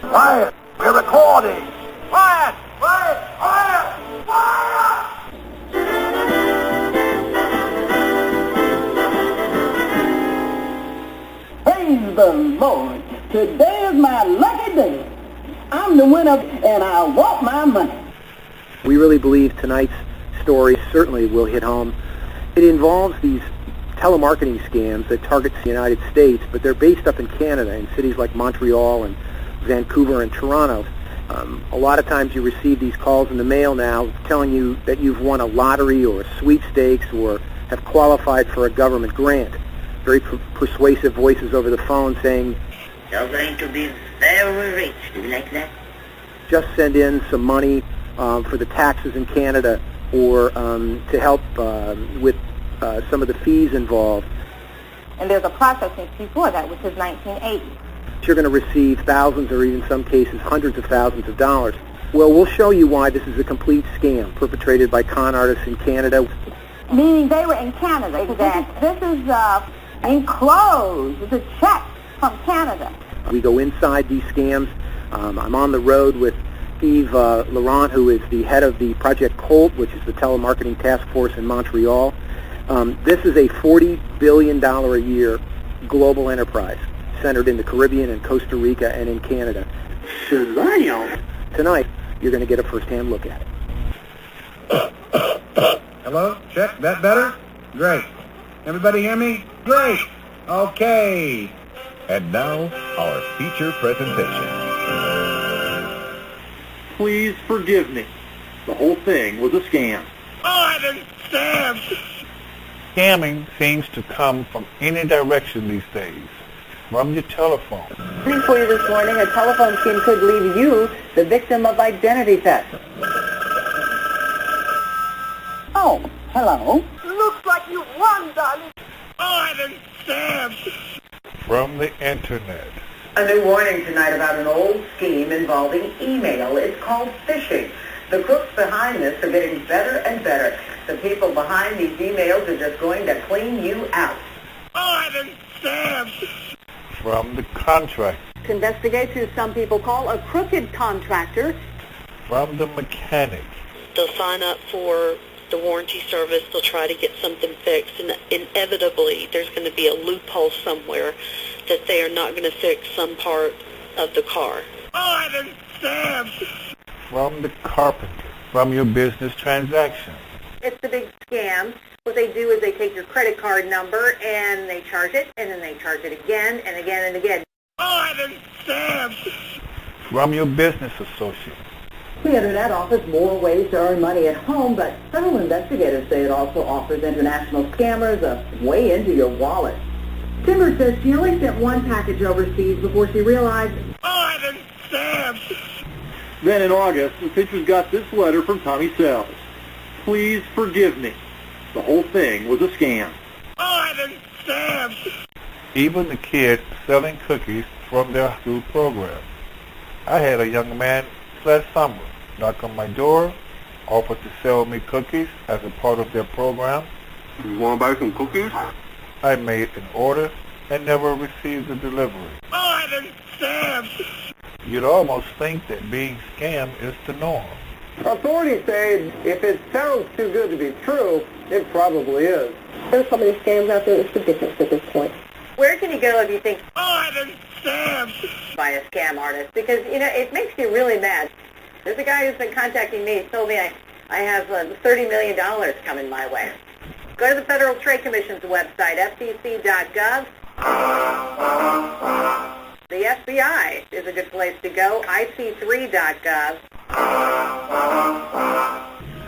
Quiet! We're recording! Quiet! Quiet! Quiet! Quiet! Praise the Lord. Today is my lucky day. I'm the winner, and I want my money. We really believe tonight's story certainly will hit home. It involves these telemarketing scams that target the United States, but they're based up in Canada in cities like Montreal and Vancouver and Toronto. A lot of times you receive these calls in the mail now telling you that you've won a lottery or a sweepstakes or have qualified for a government grant. Very persuasive voices over the phone saying, "You're going to be very rich." Do you like that? Just send in some money for the taxes in Canada or to help with some of the fees involved. And there's a processing fee for that, which is $19.80. You're going to receive thousands or even some cases hundreds of thousands of dollars. Well, we'll show you why this is a complete scam perpetrated by con artists in Canada. Meaning they were in Canada. Exactly. This is enclosed. It's a check from Canada. We go inside these scams. I'm on the road with Yves Laurent, who is the head of the Project Colt, which is the telemarketing task force in Montreal. This is a $40 billion a year global enterprise centered in the Caribbean and Costa Rica and in Canada. Tonight, you're going to get a first-hand look at it. Hello? Check. That better? Great. Everybody hear me? Great. Okay. And now, our feature presentation. Please forgive me. The whole thing was a scam. Scamming seems to come from any direction these days. From your telephone. For you this morning, a telephone scam could leave you the victim of identity theft. Oh, hello. Looks like you won, darling. From the internet. A new warning tonight about an old scheme involving email. It's called phishing. The crooks behind this are getting better and better. The people behind these emails are just going to clean you out. From the contract. To investigate who some people call a crooked contractor. From the mechanic. They'll sign up for the warranty service. They'll try to get something fixed, and inevitably there's going to be a loophole somewhere that they are not going to fix some part of the car. From the carpenter. From your business transaction. It's the big scam. What they do is they take your credit card number and they charge it, and then they charge it again and again and again. From your business associate. The Internet offers more ways to earn money at home, but several investigators say it also offers international scammers a way into your wallet. Timber says she only sent one package overseas before she realized... Then in August, the teachers got this letter from Tommy Sells. Please forgive me. The whole thing was a scam. Even the kids selling cookies from their school program. I had a young man last summer knock on my door, offer to sell me cookies as a part of their program. You want to buy some cookies? I made an order and never received the delivery. You'd almost think that being scammed is the norm. Authorities say if it sounds too good to be true, it probably is. There's so many scams out there, it's ridiculous at this point. Where can you go if you think... by a scam artist? Because, you know, it makes you really mad. There's a guy who's been contacting me. He told me I have $30 million coming my way. Go to the Federal Trade Commission's website, FTC.gov. The FBI is a good place to go, IP3.gov. I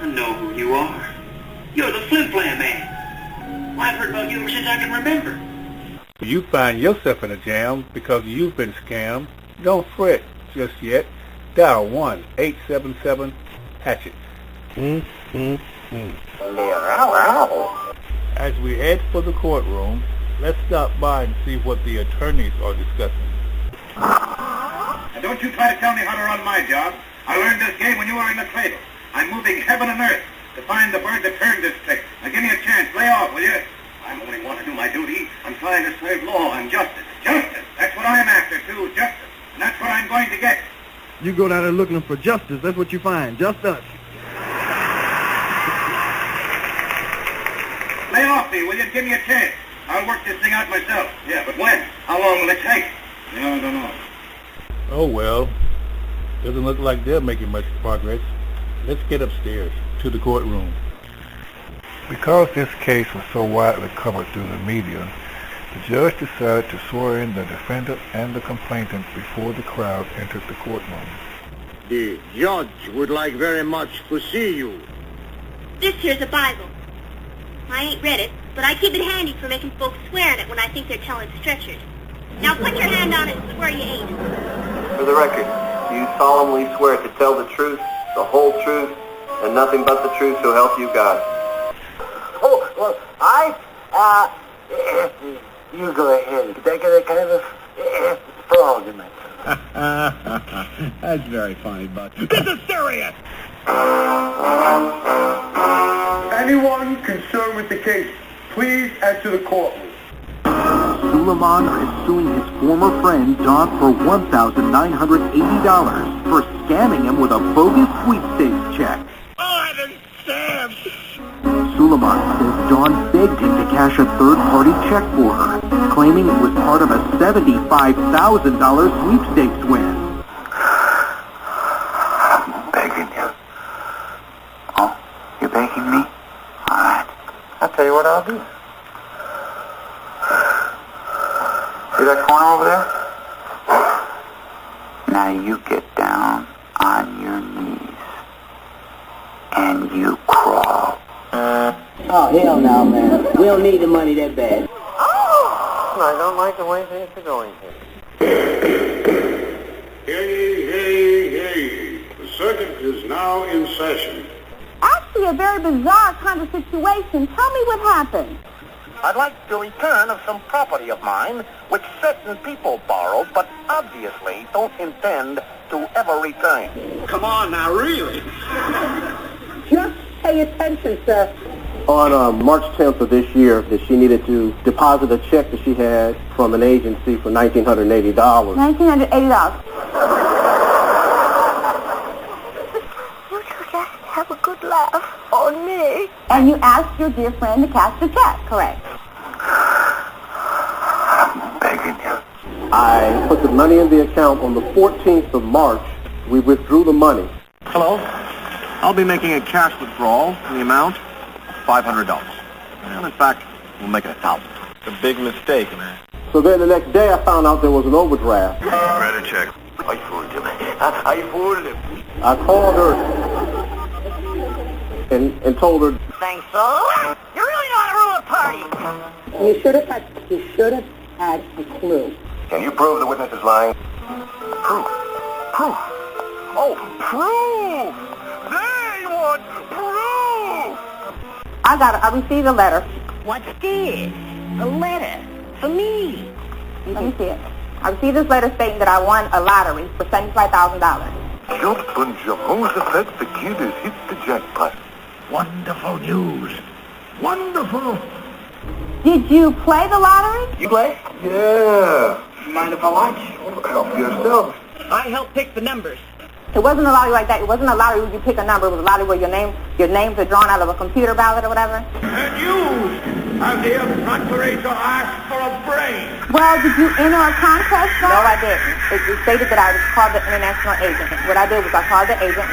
know who you are. You're the Flim Flam Man. I've heard about you ever since I can remember. You find yourself in a jam because you've been scammed. Don't fret just yet. Dial 1-877-HATCHET. As we head for the courtroom, let's stop by and see what the attorneys are discussing. And don't you try to tell me how to run my job. I learned this game when you were in the cradle. I'm moving heaven and earth to find the bird that turned this trick. Now give me a chance. Lay off, will you? I only want to do my duty. I'm trying to serve law and justice. Justice! That's what I'm after, too. Justice. And that's what I'm going to get. You go down there looking for justice, that's what you find, just us. Lay off me, will you? Give me a chance. I'll work this thing out myself. Yeah, but when? How long will it take? I don't know. Oh, well, doesn't look like they're making much progress. Let's get upstairs to the courtroom. Because this case was so widely covered through the media, the judge decided to swear in the defendant and the complainant before the crowd entered the courtroom. The judge would like very much to see you. This here's a Bible. I ain't read it, but I keep it handy for making folks swear in it when I think they're telling stretchers. Now put your hand on it and swear you ain't. For the record, do you solemnly swear to tell the truth, the whole truth, and nothing but the truth, so help you God? Oh, well, you go ahead. That kind of a frog in it. That's very funny, Buck. This is serious! Anyone concerned with the case, please enter the courtroom. Suleiman is suing his former friend Don for $1,980 for scamming him with a bogus sweepstakes check. I've been scammed! Suleiman says Don begged him to cash a third-party check for her, claiming it was part of a $75,000 sweepstakes win. I'm begging you. Oh, you're begging me? All right. I'll tell you what I'll do. See that corner over there? Now you get down on your knees and you crawl. Oh, hell no, man. We don't need the money that bad. Oh! I don't like the way things are going here. Hey. The circuit is now in session. Actually, a very bizarre kind of situation. Tell me what happened. I'd like the return of some property of mine, which certain people borrowed, but obviously don't intend to ever return. Come on now, really? Just pay attention, sir. On March 10th of this year, that she needed to deposit a check that she had from an agency for $1,980. $1,980. You just have a good laugh on me. And you asked your dear friend to cash the check, correct? I'm begging you. I put the money in the account on the 14th of March. We withdrew the money. Hello? I'll be making a cash withdrawal in the amount of $500. And in fact, we'll make it $1,000. It's a big mistake, man. So then the next day I found out there was an overdraft. Write a check. I fooled him. I fooled him. I called her and told her, Thanks, so. You really know how to rule a party. You should have had a clue. Can you prove the witness is lying? Proof. Oh, proof! They want proof! I received a letter. What's this? A letter for me. Let me see it. I received this letter stating that I won a lottery for $75,000. Jump and Jehovah's effect, the kid has hit the jackpot. Wonderful news. Wonderful. Did you play the lottery? You play? Yeah. Mind if I watch? Help yourself. I help pick the numbers. It wasn't a lottery like that. It wasn't a lottery where you pick a number. It was a lottery where your names are drawn out of a computer ballot or whatever. And you have the effrontery to ask for a brain. Well, did you enter a contest? No, I didn't. It stated that I was called the international agent. What I did was I called the agent.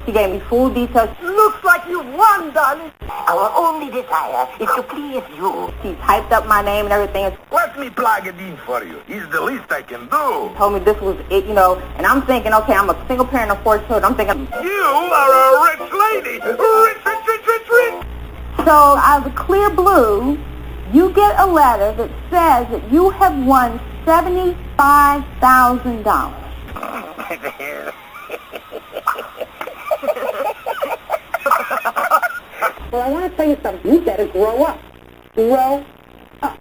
She gave me full details. Looks like you won, darling. Our only desire is to please you. She typed up my name and everything. Let me plug it in for you. It's the least I can do. Told me this was it, and I'm thinking, okay, I'm a single parent of 4 children. I'm thinking, You are a rich lady. Rich. so out of the clear blue, you get a letter that says that you have won $75,000. Well, I want to tell you something. You better grow up. Grow up.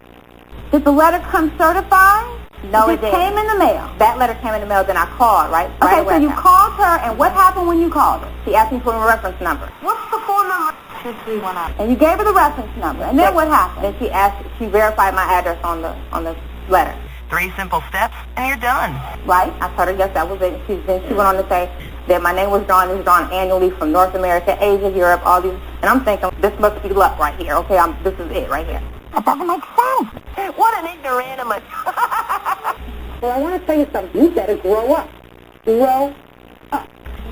Did the letter come certified? No, it didn't. Came in the mail. That letter came in the mail, then I called, right? Okay, so you called her, and what happened when you called her? She asked me for a reference number. What's the phone number? 2319. And you gave her the reference number. And then what happened? Then she verified my address on the letter. 3 simple steps, and you're done. Right? I told her, yes, that was it. Then she went on to say that my name was drawn. It was drawn annually from North America, Asia, Europe, all these. And I'm thinking, this must be luck right here. Okay, this is it right here. That doesn't make sense. What an ignoramus. Well, I want to tell you something. You better grow up. Grow up.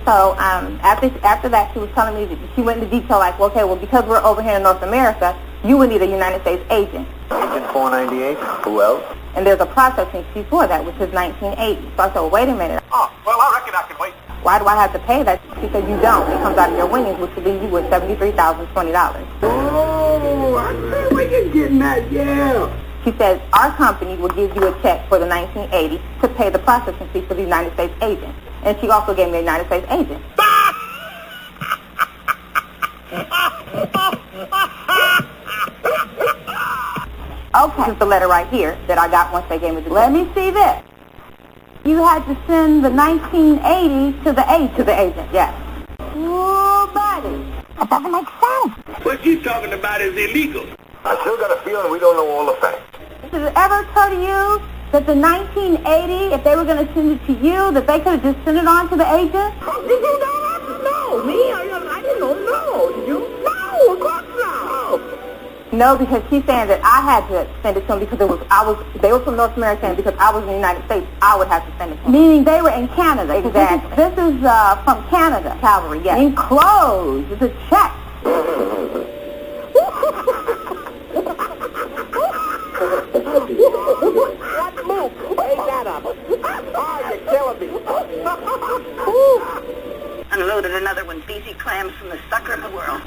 So after that, she was telling me that she went into detail like, okay, well, because we're over here in North America, you would need a United States agent. Agent 498. Who else? And there's a processing fee for that, which is $19.80. So I said, well, wait a minute. Oh, well, I reckon I can wait. Why do I have to pay that? She said, you don't. It comes out of your winnings, which will leave you with $73,020. Oh, I see where you're getting at, yeah. She said, our company will give you a check for the $19.80 to pay the processing fee for the United States agent. And she also gave me a United States agent. Okay, this is the letter right here that I got once they gave me the letter. Let me see this. You had to send the $19.80 to the agent, yes. Ooh, buddy. That doesn't make sense. What she's talking about is illegal. I still got a feeling we don't know all the facts. Did it ever occur to you that the $19.80, if they were going to send it to you, that they could have just sent it on to the agent? Did you know? No, me? I didn't know. Did you? No, of course not. No, because she's saying that I had to send it to them because they were from North America, and because I was in the United States, I would have to send it to them. Meaning they were in Canada. Exactly. This is from Canada, Calvary, yes. Enclosed. It's a check. What move? Ain't that up? Oh, you're killing me. Unloaded another one. BC clams from the sucker of the world.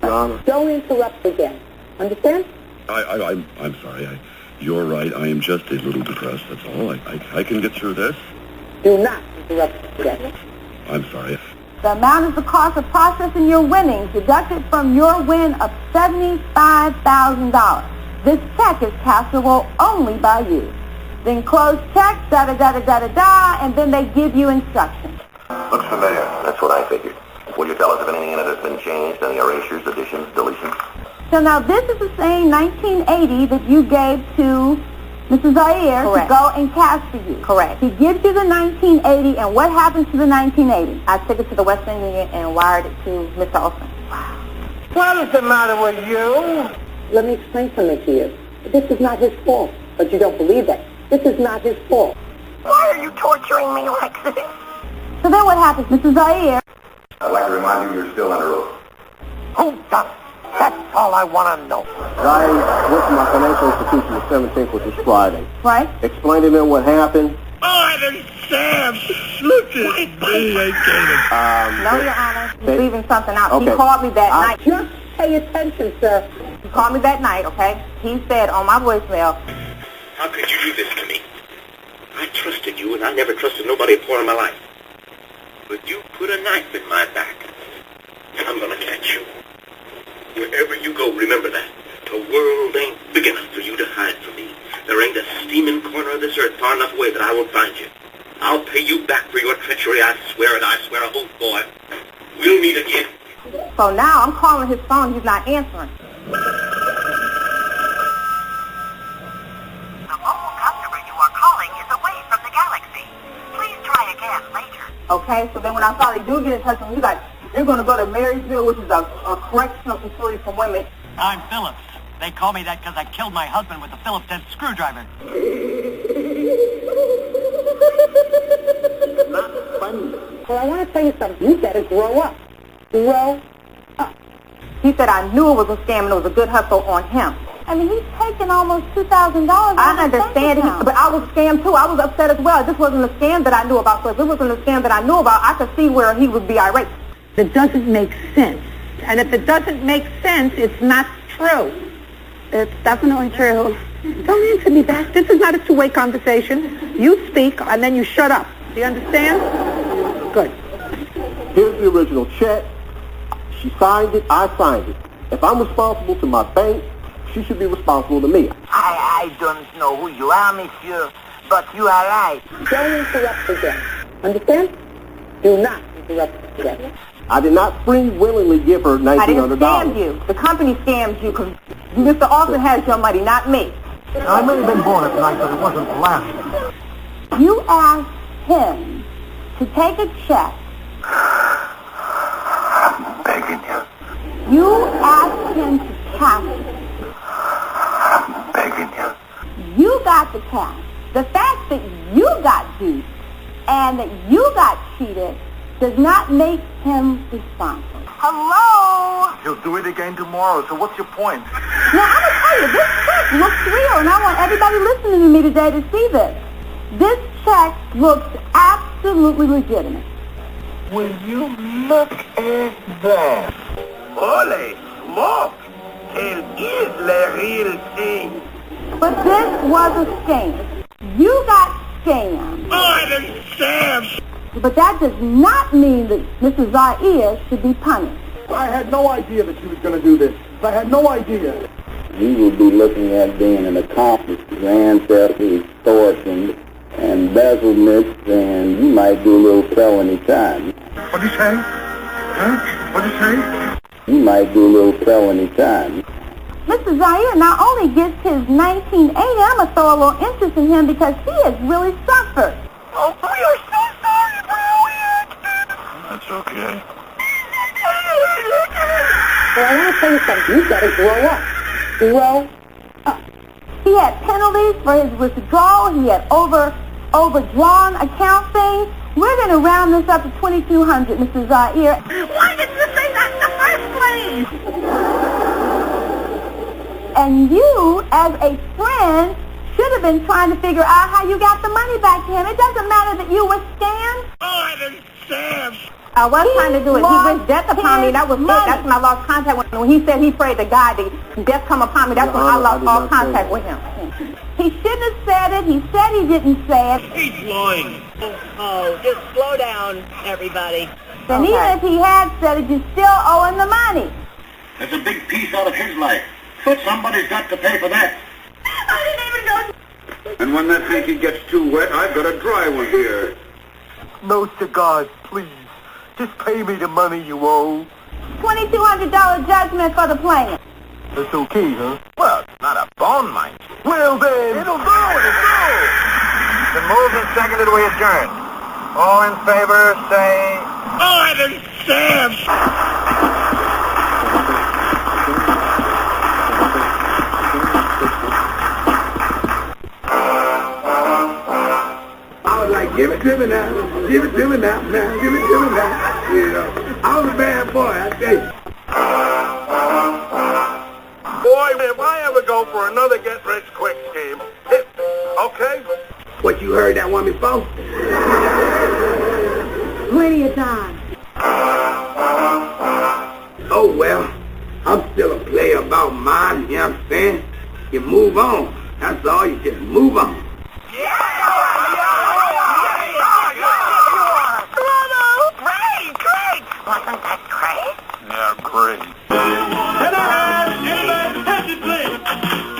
Your Honor. Don't interrupt again. Understand? I'm sorry. You're right. I am just a little depressed. That's all. I can get through this. Do not interrupt again. I'm sorry. The amount is the cost of processing your winnings, deducted from your win of $75,000. This check is cashable only by you. The enclosed check, da-da-da-da-da-da, and then they give you instructions. Looks familiar. That's what I figured. Will you tell us if anything in it has been changed? Any erasures, additions, deletions? So now this is the same $19.80 that you gave to Mrs. Zaire to go and cash for you. Correct. He gives you the $19.80, and what happens to the $19.80? I took it to the Western Union and wired it to Mr. Olson. Wow. What is the matter with you? Let me explain something to you. This is not his fault, but you don't believe that. This is not his fault. Why are you torturing me like this? So then what happens, Mrs. Zaire? I'd like to remind you you're still under oath. Who done it? That's all I want to know. I went to my financial institution the 17th, which was Friday. Right. Explained to them what happened. Oh, Sam, look at me. No, Your Honor. He's leaving something out. Okay. He called me that night. Just pay attention, sir. He called me that night, okay? He said on my voicemail, how could you do this to me? I trusted you, and I never trusted nobody before in my life. But you put a knife in my back, and I'm going to catch you. Wherever you go, remember that. The world ain't big enough for you to hide from me. There ain't a steaming corner of this earth far enough away that I won't find you. I'll pay you back for your treachery, I swear it. I swear a oath, boy. We'll meet again. so now I'm calling his phone. He's not answering. The mobile customer you are calling is away from the galaxy. Please try again later. Okay, so then when I finally do get in touch with him, he's like, you're going to go to Marysville, which is a correctional facility for women. I'm Phillips. They call me that because I killed my husband with a Phillips head screwdriver. Not funny. Well, I want to tell you something. You better grow up. Grow up. He said, I knew it was a scam and it was a good hustle on him. I mean, he's taking almost $2,000. I understand, but I was scammed too. I was upset as well. This wasn't a scam that I knew about. So if it wasn't a scam that I knew about, I could see where he would be irate. It doesn't make sense. And if it doesn't make sense, it's not true. It's definitely true. Don't answer me back. This is not a two-way conversation. You speak, and then you shut up. Do you understand? Good. Here's the original check. She signed it. I signed it. If I'm responsible to my bank, she should be responsible to me. I don't know who you are, monsieur, but you are right. Don't interrupt again. Understand? Do not interrupt again. I did not free willingly give her $1,900. I didn't scam you. The company scammed you because Mr. Austin has your money, not me. I may have been born at night, but it wasn't last night. You asked him to take a check. I'm begging you. You asked him to cash it. I'm begging you. You got the cash. The fact that you got duped and that you got cheated does not make him responsible. Hello? He'll do it again tomorrow, so what's your point? Now, I'm going to tell you, this check looks real, and I want everybody listening to me today to see this. This check looks absolutely legitimate. Will you look at that? Holy smoke! It is the real thing. But this was a scam. You got scammed. I'm scammed! But that does not mean that Mrs. Zaire should be punished. I had no idea that she was going to do this. I had no idea. You will be looking at being an accomplice to grand theft, extortion, and embezzlement, and you might do a little felony time. What'd you say? Huh? What'd you say? You might do a little felony time. Mr. Zaire not only gets his 1980, I'm going to throw a little interest in him because he has really suffered. Oh, we are so sorry, Brilliant! That's okay. But I want to tell you something. You've got to grow up. Grow up. He had penalties for his withdrawal. He had overdrawn account fees. We're going to round this up to $2,200, Mr. Zaire. Why didn't you say that in the first place? And you, as a friend, should have been trying to figure out how you got the money back to him. It doesn't matter that you were scammed. I'm scammed! I was trying to do it. He wished death upon me. That was it. That's when I lost contact with him. When he said he prayed to God that death come upon me, that's when I lost all contact with him. He shouldn't have said it. He said he didn't say it. He's lying. Oh, just slow down, everybody. And even if he had said it, you still owe him the money. That's a big piece out of his life. But somebody's got to pay for that. I didn't even know. And when that hanky gets too wet, I've got a dry one here. No cigars, please. Just pay me the money you owe. $2,200 judgment for the plaintiff. That's okay, huh? Well, it's not a bone mine. Well then, It'll do. The moved and seconded, we adjourn. All in favor, say... I'm scammed! Give it to me now. Give it to me now. Give it to me now. You know, I was a bad boy, I tell you. Boy, if I ever go for another get-rich-quick scheme, okay? What, you heard that one before? Plenty of time. Oh, well, I'm still a player about mine, you know what I'm saying? You move on. That's all, you just move on. Wasn't that great? Yeah, great. Can I have anybody touch it, please?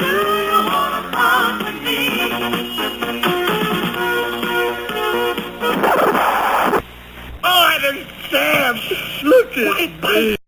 Do you want to come with me? I'm scammed! Look at me!